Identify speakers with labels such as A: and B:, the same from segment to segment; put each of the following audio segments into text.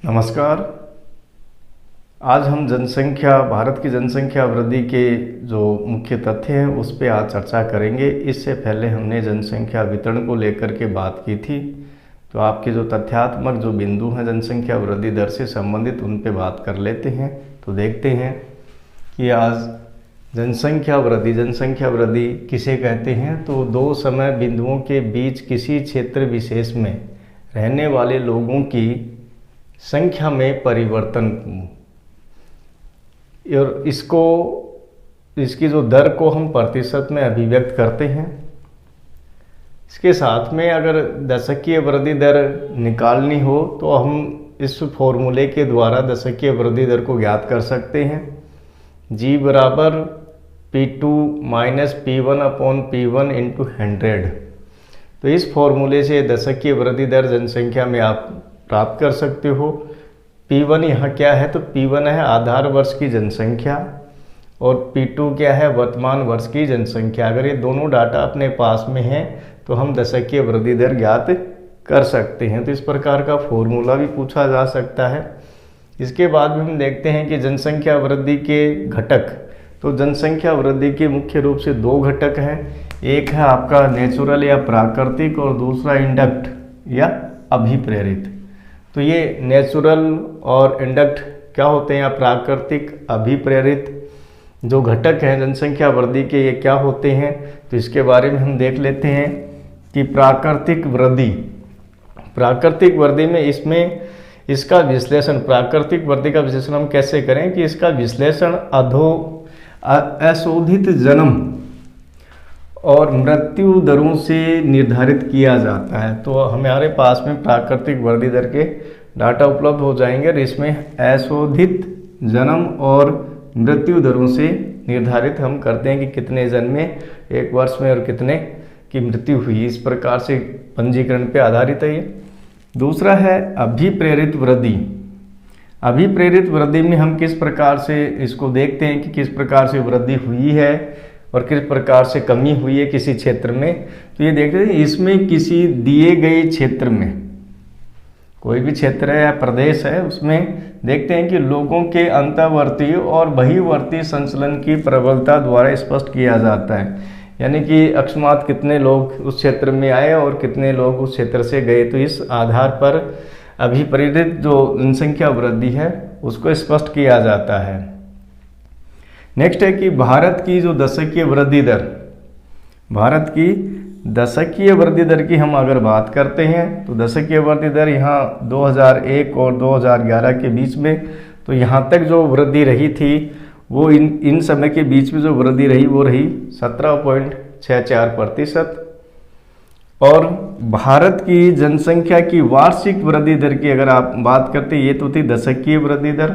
A: नमस्कार। आज हम भारत की जनसंख्या वृद्धि के जो मुख्य तथ्य हैं उस पर आज चर्चा करेंगे। इससे पहले हमने जनसंख्या वितरण को लेकर के बात की थी, तो आपके जो तथ्यात्मक जो बिंदु हैं जनसंख्या वृद्धि दर से संबंधित उन पे बात कर लेते हैं। तो देखते हैं कि आज जनसंख्या वृद्धि किसे कहते हैं। तो दो समय बिंदुओं के बीच किसी क्षेत्र विशेष में रहने वाले लोगों की संख्या में परिवर्तन, और इसकी जो दर को हम प्रतिशत में अभिव्यक्त करते हैं। इसके साथ में अगर दशकीय वृद्धि दर निकालनी हो तो हम इस फॉर्मूले के द्वारा दशकीय वृद्धि दर को ज्ञात कर सकते हैं। G बराबर P2 minus P1 upon P1 into 100। तो इस फॉर्मूले से दशकीय वृद्धि दर जनसंख्या में आप प्राप्त कर सकते हो। P1 यहाँ क्या है, तो P1 है आधार वर्ष की जनसंख्या और P2 क्या है, वर्तमान वर्ष की जनसंख्या। अगर ये दोनों डाटा अपने पास में हैं तो हम दशकीय वृद्धि दर ज्ञात कर सकते हैं। तो इस प्रकार का फॉर्मूला भी पूछा जा सकता है। इसके बाद भी हम देखते हैं कि जनसंख्या वृद्धि के घटक, तो जनसंख्या वृद्धि के मुख्य रूप से दो घटक हैं। एक है आपका नेचुरल या प्राकृतिक और दूसरा इंडक्ट या अभिप्रेरित। तो ये नेचुरल और इंडक्ट क्या होते हैं, या प्राकृतिक अभिप्रेरित जो घटक हैं जनसंख्या वृद्धि के, ये क्या होते हैं। तो इसके बारे में हम देख लेते हैं कि प्राकृतिक वृद्धि में इसका विश्लेषण, प्राकृतिक वृद्धि का विश्लेषण हम कैसे करें कि इसका विश्लेषण अशोधित जन्म और मृत्यु दरों से निर्धारित किया जाता है। तो हमारे पास में प्राकृतिक वृद्धि दर के डाटा उपलब्ध हो जाएंगे और इसमें अशोधित जन्म और मृत्यु दरों से निर्धारित हम करते हैं कि कितने जन्मे एक वर्ष में और कितने की मृत्यु हुई। इस प्रकार से पंजीकरण पे आधारित है ये। दूसरा है अभिप्रेरित वृद्धि में हम किस प्रकार से इसको देखते हैं कि किस प्रकार से वृद्धि हुई है और किस प्रकार से कमी हुई है किसी क्षेत्र में। तो ये देखते हैं इसमें किसी दिए गए क्षेत्र में, कोई भी क्षेत्र है या प्रदेश है, उसमें देखते हैं कि लोगों के अंतर्वर्ती और बहिर्वर्ती संचलन की प्रबलता द्वारा स्पष्ट किया जाता है। यानी कि अकस्मात कितने लोग उस क्षेत्र में आए और कितने लोग उस क्षेत्र से गए। तो इस आधार पर अभिप्रेरित जो जनसंख्या वृद्धि है उसको स्पष्ट किया जाता है। नेक्स्ट है कि भारत की जो दशकीय वृद्धि दर की हम अगर बात करते हैं तो दशकीय वृद्धि दर यहाँ 2001 और 2011 के बीच में, तो यहाँ तक जो वृद्धि रही थी वो इन समय के बीच में जो वृद्धि रही वो रही 17.64%। और भारत की जनसंख्या की वार्षिक वृद्धि दर की अगर आप बात करते हैं, ये तो थी दशकीय वृद्धि दर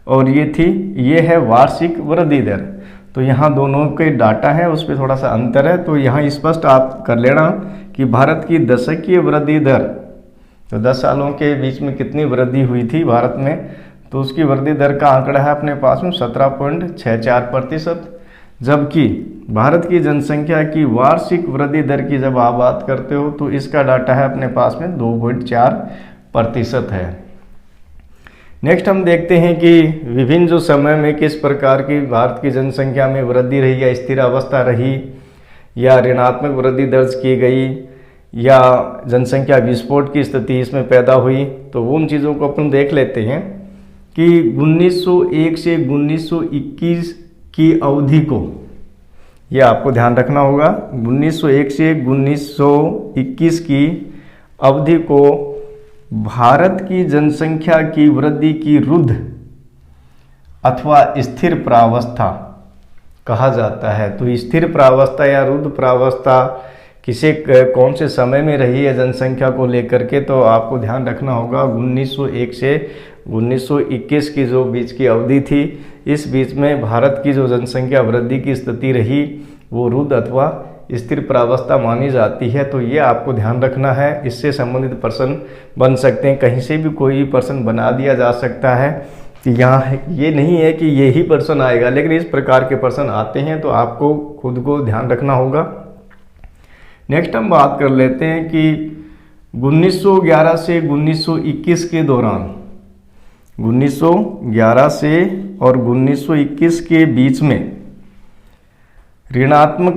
A: और ये है वार्षिक वृद्धि दर। तो यहाँ दोनों के डाटा है उस पर थोड़ा सा अंतर है। तो यहाँ स्पष्ट आप कर लेना कि भारत की दशकीय वृद्धि दर, तो 10 सालों के बीच में कितनी वृद्धि हुई थी भारत में, तो उसकी वृद्धि दर का आंकड़ा है अपने पास में 17.64%। जबकि भारत की जनसंख्या की वार्षिक वृद्धि दर की जब आप बात करते हो तो इसका डाटा है अपने पास में 2.4% है। नेक्स्ट हम देखते हैं कि विभिन्न जो समय में किस प्रकार की भारत की जनसंख्या में वृद्धि रही, या स्थिर अवस्था रही या ऋणात्मक वृद्धि दर्ज की गई या जनसंख्या विस्फोट की स्थिति इसमें पैदा हुई। तो उन चीज़ों को अपन देख लेते हैं कि 1901 से 1921 की अवधि को, ये आपको ध्यान रखना होगा, 1901 से 1921 की अवधि को भारत की जनसंख्या की वृद्धि की रुद्ध अथवा स्थिर प्रावस्था कहा जाता है। तो स्थिर प्रावस्था या रुद्ध प्रावस्था कौन से समय में रही है जनसंख्या को लेकर के, तो आपको ध्यान रखना होगा 1901 से 1921 की जो बीच की अवधि थी, इस बीच में भारत की जो जनसंख्या वृद्धि की स्थिति रही वो रुद्ध अथवा स्थिर प्रावस्था मानी जाती है। तो ये आपको ध्यान रखना है। इससे संबंधित प्रश्न बन सकते हैं, कहीं से भी कोई भी प्रश्न बना दिया जा सकता है। यहाँ ये नहीं है कि यही प्रश्न आएगा, लेकिन इस प्रकार के प्रश्न आते हैं तो आपको खुद को ध्यान रखना होगा। नेक्स्ट हम बात कर लेते हैं कि 1911 से 1921 के दौरान, 1911 से और 1921 के बीच में ऋणात्मक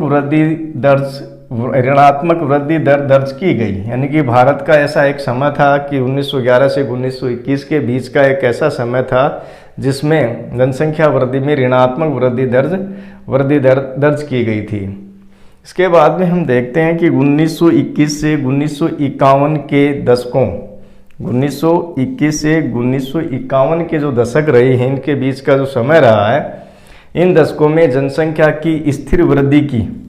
A: वृद्धि दर दर्ज की गई। यानी कि भारत का ऐसा एक समय था कि 1911 से 1921 के बीच का एक ऐसा समय था जिसमें जनसंख्या वृद्धि में ऋणात्मक वृद्धि दर दर्ज की गई थी। इसके बाद में हम देखते हैं कि 1921 से 1951 के दशकों, 1921 से 1951 के जो दशक रहे हैं, इनके बीच का जो समय रहा है, इन दशकों में जनसंख्या की स्थिर वृद्धि की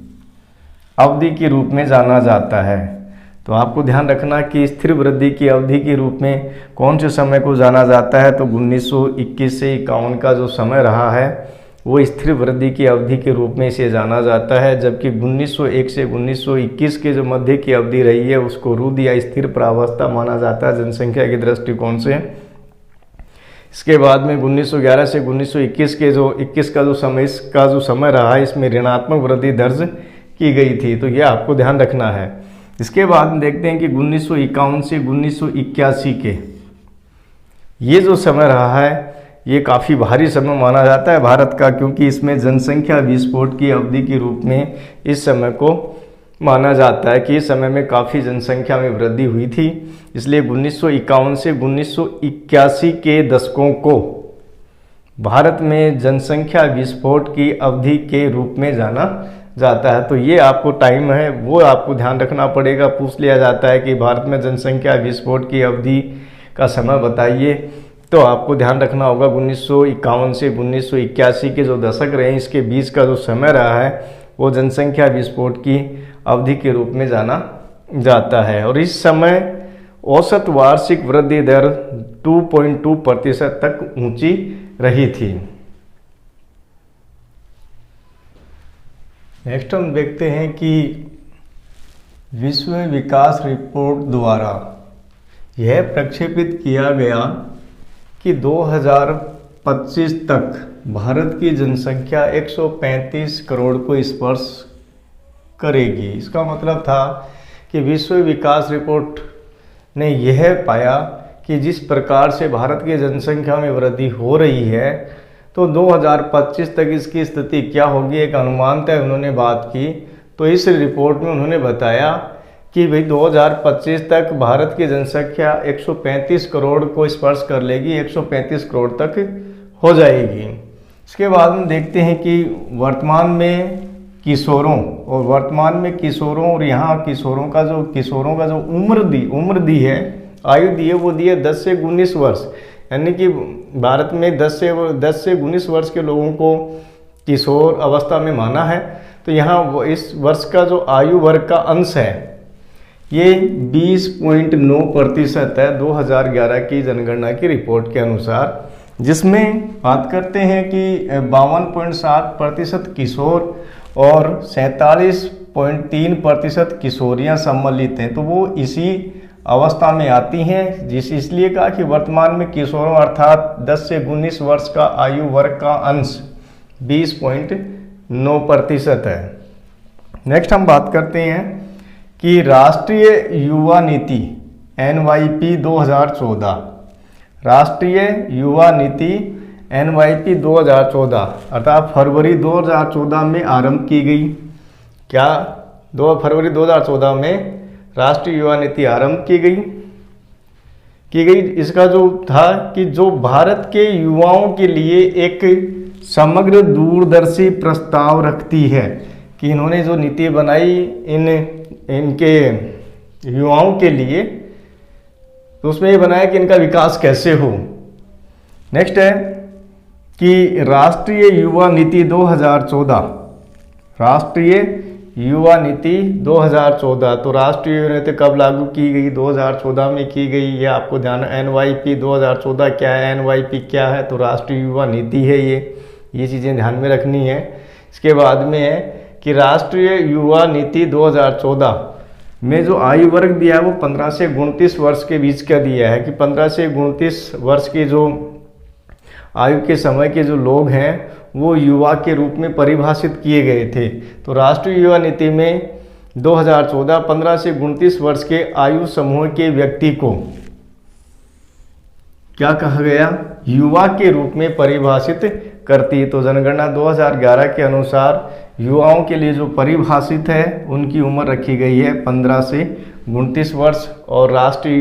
A: अवधि के रूप में जाना जाता है। तो आपको ध्यान रखना कि स्थिर वृद्धि की अवधि के रूप में कौन से समय को जाना जाता है, तो 1921 से 51 का जो समय रहा है वो स्थिर वृद्धि की अवधि के रूप में इसे जाना जाता है। जबकि 1901 से 1921 के जो मध्य की अवधि रही है उसको रुद्ध या स्थिर प्रावस्था माना जाता है जनसंख्या के दृष्टिकोण से। इसके बाद में 1911 से 1921 के जो 21 का जो समय, इसका जो समय रहा है, इसमें ऋणात्मक वृद्धि दर्ज की गई थी। तो यह आपको ध्यान रखना है। इसके बाद हम देखते हैं कि 1951 से 1981 के ये जो समय रहा है ये काफ़ी भारी समय माना जाता है भारत का, क्योंकि इसमें जनसंख्या विस्फोट की अवधि के रूप में इस समय को माना जाता है कि इस समय में काफ़ी जनसंख्या में वृद्धि हुई थी। इसलिए 1951 से 1981 के दशकों को भारत में जनसंख्या विस्फोट की अवधि के रूप में जाना जाता है। तो ये आपको टाइम है वो आपको ध्यान रखना पड़ेगा। पूछ लिया जाता है कि भारत में जनसंख्या विस्फोट की अवधि का समय बताइए, तो आपको ध्यान रखना होगा 1951 से 1981 के जो दशक रहे हैं, इसके बीच का जो समय रहा है वो जनसंख्या विस्फोट की अवधि के रूप में जाना जाता है। और इस समय औसत वार्षिक वृद्धि दर 2.2% तक ऊंची रही थी। नेक्स्ट हम देखते हैं कि विश्व विकास रिपोर्ट द्वारा यह प्रक्षेपित किया गया कि 2025 तक भारत की जनसंख्या 135 करोड़ को स्पर्श करेगी। इसका मतलब था कि विश्व विकास रिपोर्ट ने यह पाया कि जिस प्रकार से भारत की जनसंख्या में वृद्धि हो रही है, तो 2025 तक इसकी स्थिति क्या होगी, एक अनुमान तय उन्होंने बात की। तो इस रिपोर्ट में उन्होंने बताया कि भाई 2025 तक भारत की जनसंख्या 135 करोड़ को स्पर्श कर लेगी, 135 करोड़ तक हो जाएगी। इसके बाद हम देखते हैं कि वर्तमान में किशोरों और यहाँ किशोरों का जो उम्र दी है, आयु दी है, वो दी है 10 से 19 वर्ष। यानी कि भारत में 10 से 19 वर्ष के लोगों को किशोर अवस्था में माना है। तो यहाँ इस वर्ष का जो आयु वर्ग का अंश है ये 20.9% है 2011 की जनगणना की रिपोर्ट के अनुसार, जिसमें बात करते हैं कि 52.7% किशोर और 47.3% किशोरियाँ सम्मिलित हैं। तो वो इसी अवस्था में आती हैं, इसलिए कहा कि वर्तमान में किशोरों अर्थात 10 से 19 वर्ष का आयु वर्ग का अंश 20.9% है। नेक्स्ट हम बात करते हैं कि राष्ट्रीय युवा नीति NYP 2014, राष्ट्रीय युवा नीति NYP 2014 अर्थात फरवरी 2014 में आरंभ की गई। क्या 2 फरवरी 2014 में राष्ट्रीय युवा नीति आरंभ की गई। इसका जो था कि जो भारत के युवाओं के लिए एक समग्र दूरदर्शी प्रस्ताव रखती है, कि इन्होंने जो नीति बनाई इनके युवाओं के लिए, तो उसमें ये बनाया कि इनका विकास कैसे हो। नेक्स्ट है कि राष्ट्रीय युवा नीति 2014, राष्ट्रीय युवा नीति 2014। तो राष्ट्रीय युवा नीति कब लागू की गई, 2014 में की गई। ये आपको ध्यान, NYP 2014 क्या है, NYP क्या है, तो राष्ट्रीय युवा नीति है ये चीज़ें ध्यान में रखनी है। इसके बाद में है कि राष्ट्रीय युवा नीति 2014 में जो आयु वर्ग दिया है वो 15 से 29 वर्ष के बीच का दिया है, कि 15 से 29 वर्ष के जो आयु के समय के जो लोग हैं वो युवा के रूप में परिभाषित किए गए थे। तो राष्ट्रीय युवा नीति में 2014 15 से 29 वर्ष के आयु समूह के व्यक्ति को क्या कहा गया, युवा के रूप में परिभाषित करती है। तो जनगणना 2011 के अनुसार युवाओं के लिए जो परिभाषित है उनकी उम्र रखी गई है 15 से 29 वर्ष, और राष्ट्रीय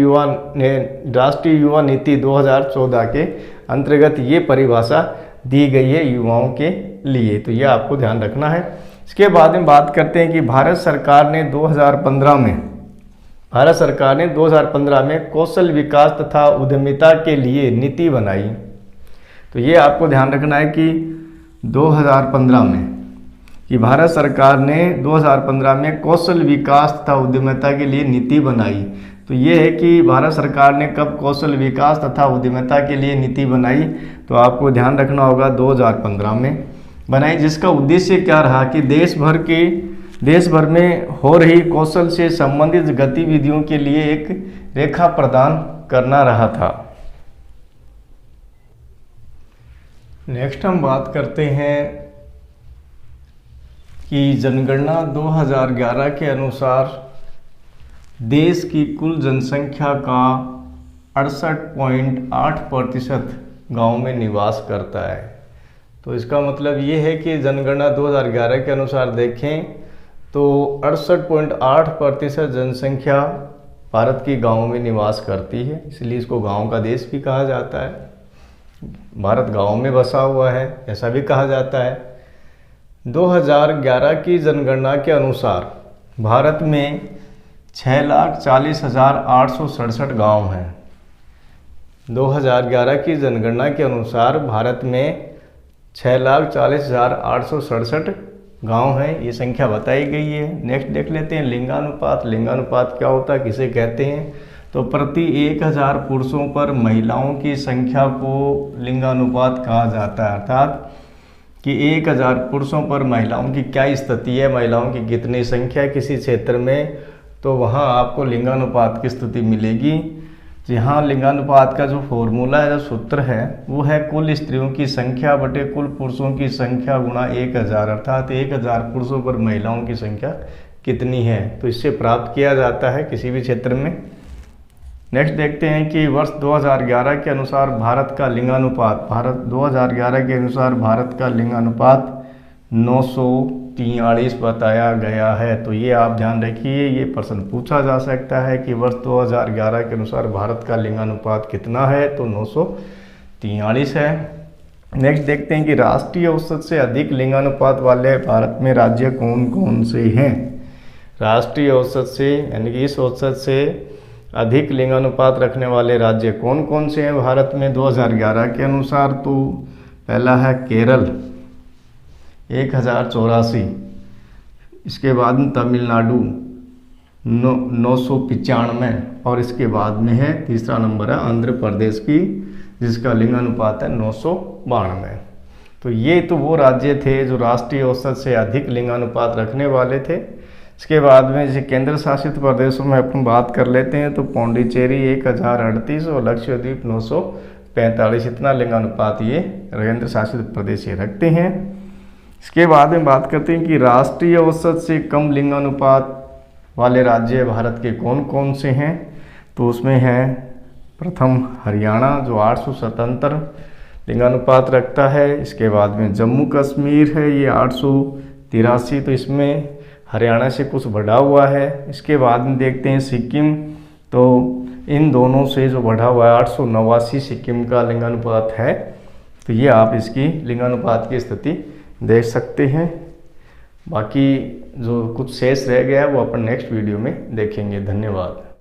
A: युवा नीति 2014 के अंतर्गत ये परिभाषा दी गई है युवाओं के लिए। तो ये आपको ध्यान रखना है। इसके बाद में बात करते हैं कि भारत सरकार ने 2015 में कौशल विकास तथा उद्यमिता के लिए नीति बनाई। तो ये आपको ध्यान रखना है कि 2015 में कि भारत सरकार ने 2015 में कौशल विकास तथा उद्यमिता के लिए नीति बनाई। तो ये है कि भारत सरकार ने कब कौशल विकास तथा उद्यमिता के लिए नीति बनाई, तो आपको ध्यान रखना होगा 2015 में बनाई, जिसका उद्देश्य क्या रहा कि देश भर में हो रही कौशल से संबंधित गतिविधियों के लिए एक रेखा प्रदान करना रहा था। नेक्स्ट हम बात करते हैं कि जनगणना 2011 के अनुसार देश की कुल जनसंख्या का 68.8% गाँव में निवास करता है। तो इसका मतलब ये है कि जनगणना 2011 के अनुसार देखें तो 68.8% जनसंख्या भारत की गाँव में निवास करती है, इसलिए इसको गाँव का देश भी कहा जाता है। भारत गाँव में बसा हुआ है ऐसा भी कहा जाता है। 2011 की जनगणना के अनुसार भारत में 6,40,867 गाँव हैं। 2011 की जनगणना के अनुसार भारत में 6,40,867 गांव हैं, ये संख्या बताई गई है। नेक्स्ट देख लेते हैं लिंगानुपात। लिंगानुपात क्या होता है, किसे कहते हैं, तो प्रति 1000 पुरुषों पर महिलाओं की संख्या को लिंगानुपात कहा जाता है। अर्थात कि 1000 पुरुषों पर महिलाओं की क्या स्थिति है, महिलाओं की कितनी संख्या है किसी क्षेत्र में, तो वहाँ आपको लिंगानुपात की स्थिति मिलेगी। यहाँ लिंगानुपात का जो फॉर्मूला है, जो सूत्र है, वो है कुल स्त्रियों की संख्या बटे कुल पुरुषों की संख्या गुणा 1000, अर्थात 1000 पुरुषों पर महिलाओं की संख्या कितनी है, तो इससे प्राप्त किया जाता है किसी भी क्षेत्र में। नेक्स्ट देखते हैं कि वर्ष 2011 के अनुसार भारत का लिंगानुपात 943 बताया गया है। तो ये आप ध्यान रखिए, ये प्रश्न पूछा जा सकता है कि वर्ष 2011 के अनुसार भारत का लिंगानुपात कितना है, तो 943 है। नेक्स्ट देखते हैं कि राष्ट्रीय औसत से अधिक लिंगानुपात वाले भारत में राज्य कौन कौन से हैं। राष्ट्रीय औसत से यानी कि इस औसत से अधिक लिंगानुपात रखने वाले राज्य कौन कौन से हैं भारत में 2011 के अनुसार, तो पहला है केरल 1084, इसके बाद में तमिलनाडु 995, और इसके बाद में है तीसरा नंबर है आंध्र प्रदेश की, जिसका लिंगानुपात है 992। तो ये तो वो राज्य थे जो राष्ट्रीय औसत से अधिक लिंगानुपात रखने वाले थे। इसके बाद में जैसे केंद्र शासित प्रदेशों में अपन बात कर लेते हैं, तो पौंडीचेरी 1038 और लक्षद्वीप 945, इतना लिंगानुपात ये केंद्र शासित प्रदेश ये रखते हैं। इसके बाद में बात करते हैं कि राष्ट्रीय औसत से कम लिंगानुपात वाले राज्य भारत के कौन कौन से हैं, तो उसमें है प्रथम हरियाणा जो 877 लिंगानुपात रखता है। इसके बाद में जम्मू कश्मीर है, ये 883, तो इसमें हरियाणा से कुछ बढ़ा हुआ है। इसके बाद में देखते हैं सिक्किम, तो इन दोनों से जो बढ़ा हुआ है 889 सिक्किम का लिंगानुपात है। तो ये आप इसकी लिंगानुपात की स्थिति देख सकते हैं। बाकी जो कुछ शेष रह गया है वो अपन नेक्स्ट वीडियो में देखेंगे। धन्यवाद।